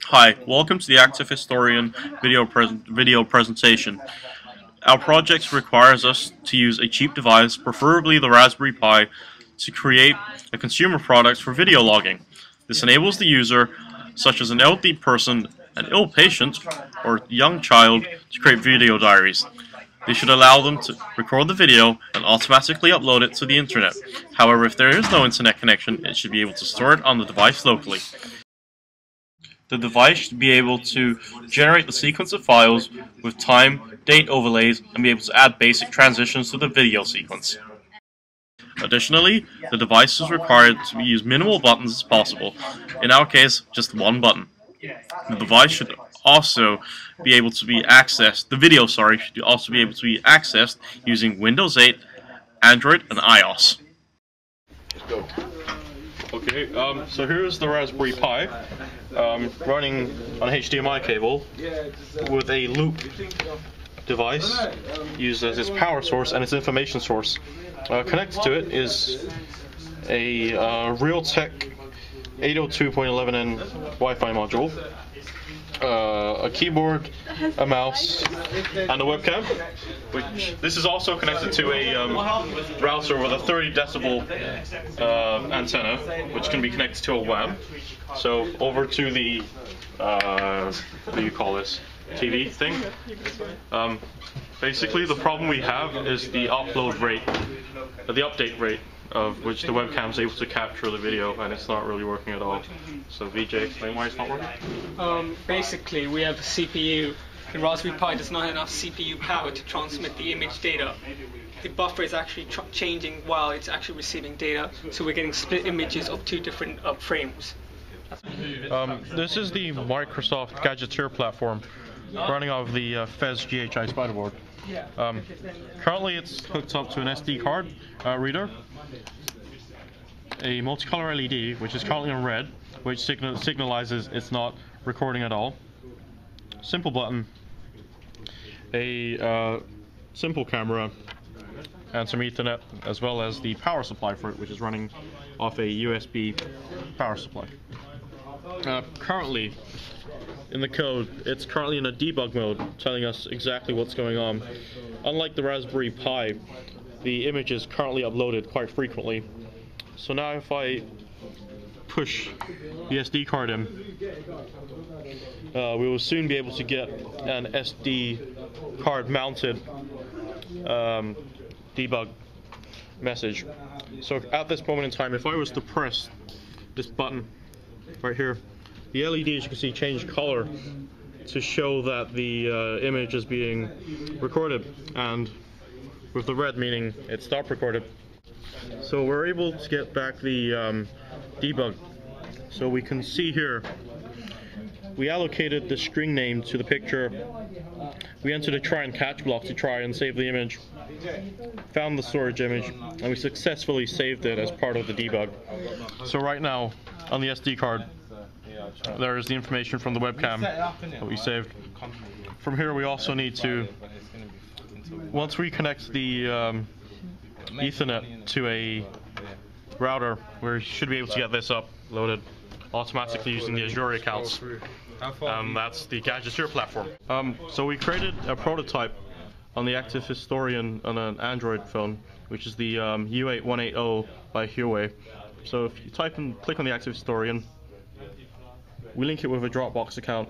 Hi, welcome to the Active Historian video presentation. Our project requires us to use a cheap device, preferably the Raspberry Pi, to create a consumer product for video logging. This enables the user, such as an elderly person, an ill patient, or young child, to create video diaries. This should allow them to record the video and automatically upload it to the internet. However, if there is no internet connection, it should be able to store it on the device locally. The device should be able to generate the sequence of files with time, date overlays, and be able to add basic transitions to the video sequence. Additionally, the device is required to use minimal buttons as possible. In our case, just one button. The device should also be able to be accessed, should also be able to be accessed using Windows 8, Android, and iOS. Let's go. Okay, so here's the Raspberry Pi running on a HDMI cable with a loop device used as its power source and its information source. Connected to it is a Realtek 802.11n Wi-Fi module, a keyboard, a mouse, and a webcam. This is also connected to a router with a 30 decibel antenna, which can be connected to a WAM. So over to the what do you call this? TV thing. Basically, the problem we have is the upload rate, the update rate of which the webcam is able to capture the video, and it's not really working at all. So VJ, explain why it's not working. Basically, we have a CPU. The Raspberry Pi does not have enough CPU power to transmit the image data. The buffer is actually changing while it's actually receiving data, so we're getting split images of two different frames. This is the Microsoft Gadgeteer platform running off the Fez GHI Spiderboard. Currently it's hooked up to an SD card reader, a multicolor LED which is currently on red, which signalizes it's not recording at all, simple button, a simple camera, and some Ethernet, as well as the power supply for it, which is running off a USB power supply. Currently, in the code, it's currently in a debug mode, telling us exactly what's going on. Unlike the Raspberry Pi, the image is currently uploaded quite frequently. So now if I push the SD card in, we will soon be able to get an SD card mounted debug message. So at this moment in time, if I was to press this button right here, the LED, as you can see, changed color to show that the image is being recorded, and with the red meaning it stopped recorded. So we're able to get back the debug. So we can see here, we allocated the string name to the picture. We entered a try and catch block to try and save the image, found the storage image, and we successfully saved it as part of the debug. So right now, on the SD card, there is the information from the webcam that we saved. From here we also need to, once we connect the Ethernet to a router, we should be able to get this uploaded automatically using the Azure accounts. That's the Gadgeteer platform. So we created a prototype on the Active Historian on an Android phone, which is the U8180 by Huawei. So if you click on the Active Historian, we link it with a Dropbox account.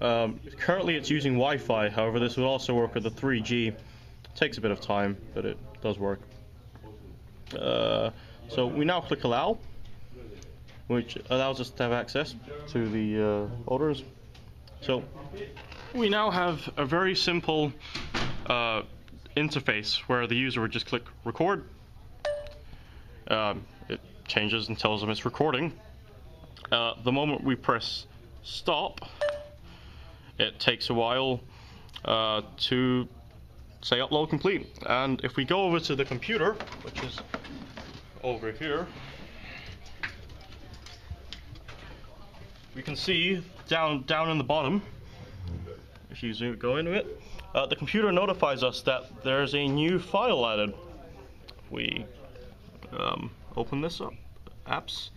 Currently it's using Wi-Fi, however this will also work with the 3G. It takes a bit of time, but it does work. So we now click Allow, which allows us to have access to the folders. So we now have a very simple interface where the user would just click Record. It changes and tells them it's recording. The moment we press Stop, it takes a while to say upload complete. And if we go over to the computer, which is over here, we can see down in the bottom, if you go into it, the computer notifies us that there's a new file added. If we open this up, Apps,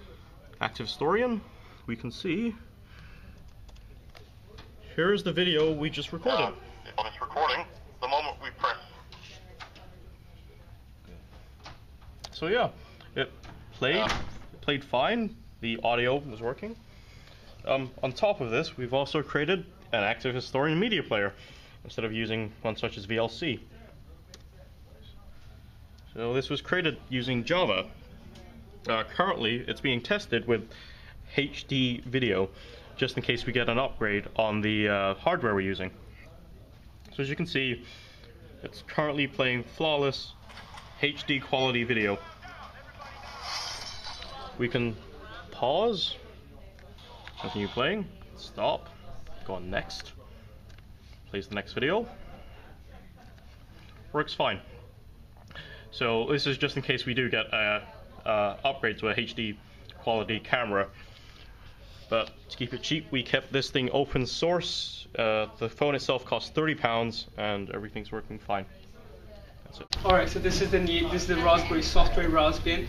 Active Historian, we can see, here's the video we just recorded. It's recording the moment we press. So yeah, it played fine. The audio was working. On top of this, we've also created an active historian media player instead of using one such as VLC. So this was created using Java. Currently, it's being tested with HD video, just in case we get an upgrade on the hardware we're using. So as you can see, it's currently playing flawless HD quality video. We can pause, continue playing, stop, go on next, plays the next video. Works fine. So this is just in case we do get a upgrade to a HD quality camera. But to keep it cheap, we kept this thing open source. The phone itself costs £30 and everything's working fine. That's it. Alright, so this is the Raspberry software Raspbian.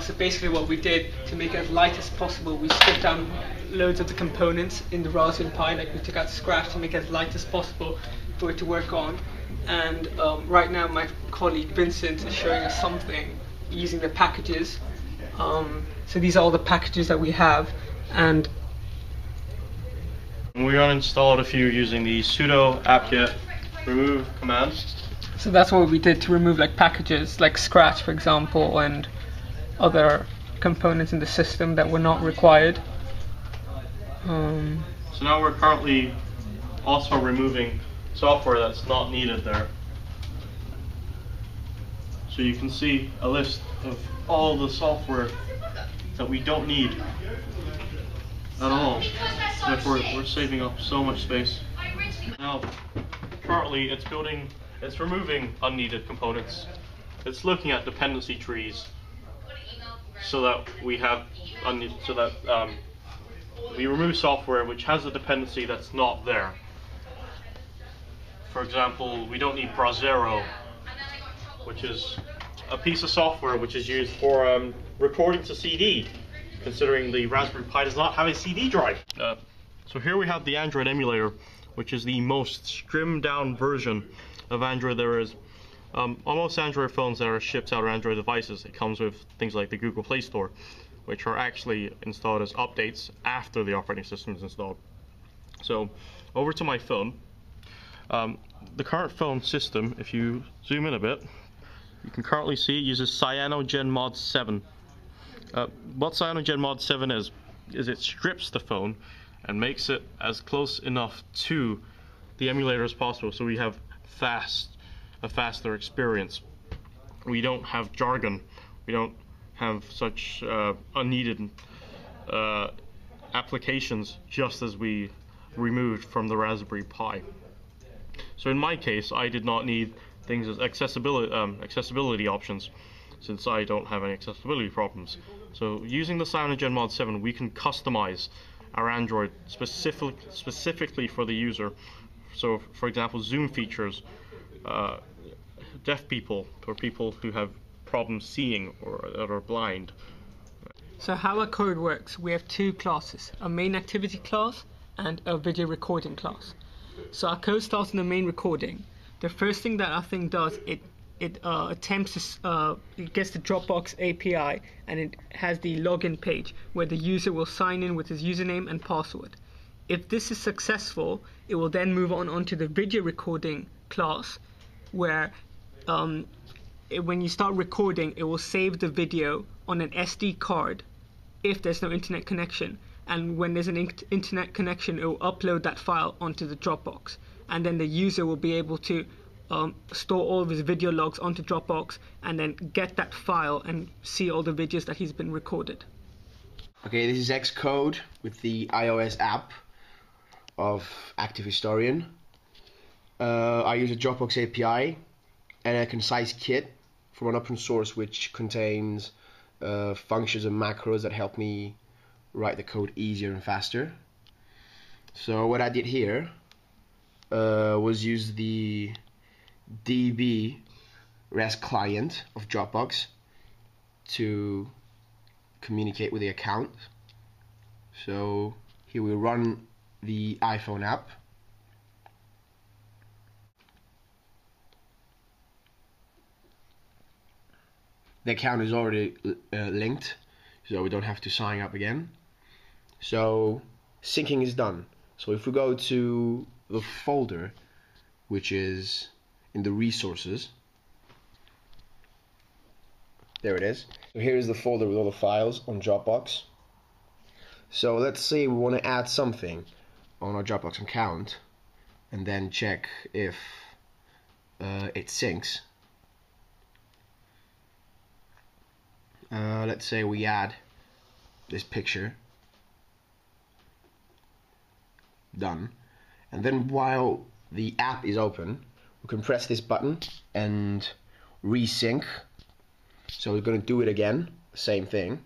So basically what we did to make it as light as possible, we stripped down loads of the components in the Raspberry Pi, like we took out scratch to make it as light as possible for it to work on. And right now my colleague Vincent is showing us something using the packages. So these are all the packages that we have, and we uninstalled a few using the sudo apt-get remove command. So that's what we did to remove like packages like scratch, for example, and other components in the system that were not required. So now we're currently also removing software that's not needed there. So you can see a list of all the software that we don't need at all. Therefore, we're saving up so much space. Now, currently it's removing unneeded components. It's looking at dependency trees so that we remove software which has a dependency that's not there. For example, we don't need Brasero, which is a piece of software which is used for recording to CD, considering the Raspberry Pi does not have a CD drive. So here we have the Android emulator, which is the most stripped down version of Android there is. On most Android phones that are shipped out of Android devices, it comes with things like the Google Play Store, which are actually installed as updates after the operating system is installed. So over to my phone. The current phone system, if you zoom in a bit, you can currently see it uses CyanogenMod 7. What CyanogenMod 7 is it strips the phone and makes it as close enough to the emulator as possible, so we have a faster experience. We don't have jargon, we don't have such unneeded applications, just as we removed from the Raspberry Pi. So in my case, I did not need things as accessibility options, since I don't have any accessibility problems. So using the CyanogenMod 7, we can customize our Android specifically for the user. So for example, zoom features, deaf people or people who have problems seeing or that are blind. So how our code works, we have two classes, a main activity class and a video recording class. So our code starts in the main recording. The first thing that our thing does, it attempts to, it gets the Dropbox API, and it has the login page where the user will sign in with his username and password. If this is successful, it will then move onto the video recording class, where when you start recording, it will save the video on an SD card if there's no internet connection. And when there's an internet connection, it will upload that file onto the Dropbox. And then the user will be able to store all of his video logs onto Dropbox and then get that file and see all the videos that he's been recorded. Okay, this is Xcode with the iOS app of Active Historian. I use a Dropbox API and a concise kit from an open source which contains functions and macros that help me write the code easier and faster. So what I did here was use the DB REST client of Dropbox to communicate with the account. So here we run the iPhone app. The account is already linked, so we don't have to sign up again. So syncing is done. So if we go to the folder, which is in the resources, there it is. So here is the folder with all the files on Dropbox. So let's say we want to add something on our Dropbox account and then check if it syncs. Let's say we add this picture. Done. And then while the app is open, we can press this button and resync. So we're going to do it again, same thing.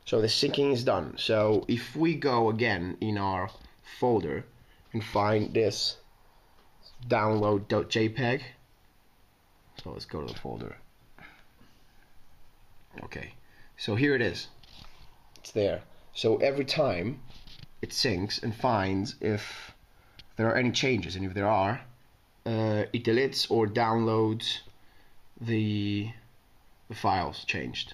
So the syncing is done. So if we go again in our folder and find this download.jpg, so let's go to the folder. Okay, so here it is. It's there. So every time it syncs and finds if there are any changes, and if there are, it deletes or downloads the files changed.